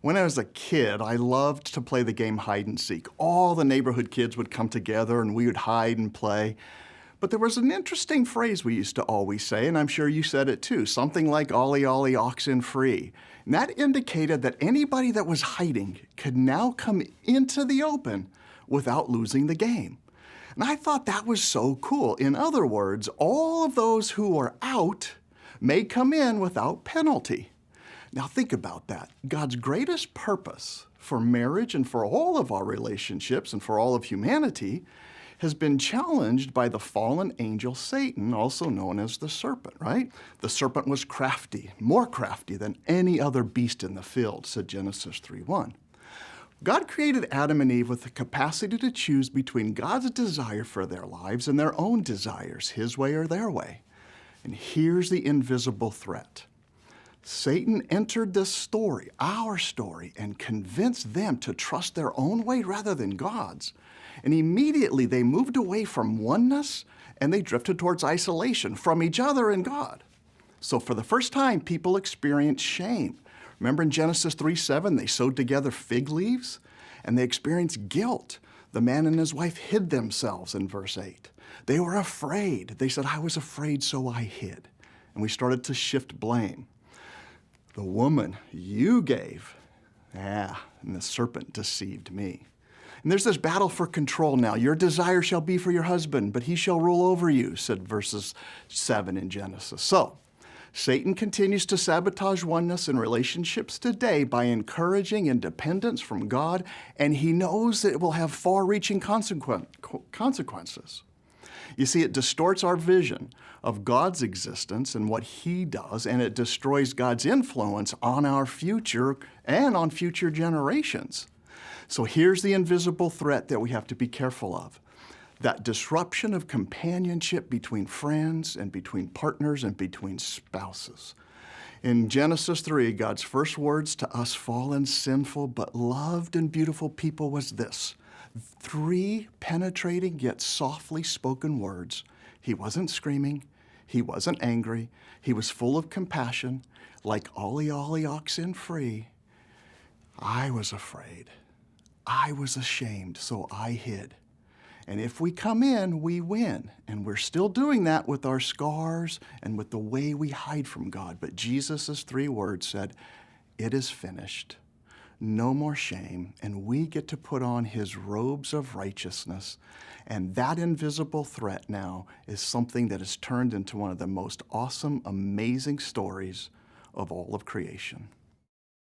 When I was a kid, I loved to play the game hide and seek. All the neighborhood kids would come together and we would hide and play. But there was an interesting phrase we used to always say, and I'm sure you said it too, something like "ollie ollie oxen free." And that indicated that anybody that was hiding could now come into the open without losing the game. And I thought that was so cool. In other words, all of those who are out may come in without penalty. Now think about that. God's greatest purpose for marriage and for all of our relationships and for all of humanity has been challenged by the fallen angel Satan, also known as the serpent, right? The serpent was crafty, more crafty than any other beast in the field, said Genesis 3:1. God created Adam and Eve with the capacity to choose between God's desire for their lives and their own desires, his way or their way. And here's the invisible threat. Satan entered this story, our story, and convinced them to trust their own way rather than God's. And immediately they moved away from oneness and they drifted towards isolation from each other and God. So for the first time, people experienced shame. Remember in Genesis 3:7, they sewed together fig leaves and they experienced guilt. The man and his wife hid themselves in verse 8. They were afraid. They said, "I was afraid, so I hid." And we started to shift blame. The woman you gave, and the serpent deceived me. And there's this battle for control now. Your desire shall be for your husband, but he shall rule over you, said verses 7 in Genesis. So, Satan continues to sabotage oneness in relationships today by encouraging independence from God, and he knows that it will have far-reaching consequences. You see, it distorts our vision of God's existence and what he does, and it destroys God's influence on our future and on future generations. So here's the invisible threat that we have to be careful of. That disruption of companionship between friends and between partners and between spouses. In Genesis 3, God's first words to us fallen, sinful, but loved and beautiful people was this. 3 penetrating yet softly spoken words. He wasn't screaming. He wasn't angry. He was full of compassion, like ollie ollie oxen free. I was afraid. I was ashamed, so I hid. And if we come in, we win. And we're still doing that with our scars and with the way we hide from God. But Jesus' 3 words said, "It is finished." No more shame, and we get to put on his robes of righteousness. And that invisible threat now is something that has turned into one of the most awesome, amazing stories of all of creation.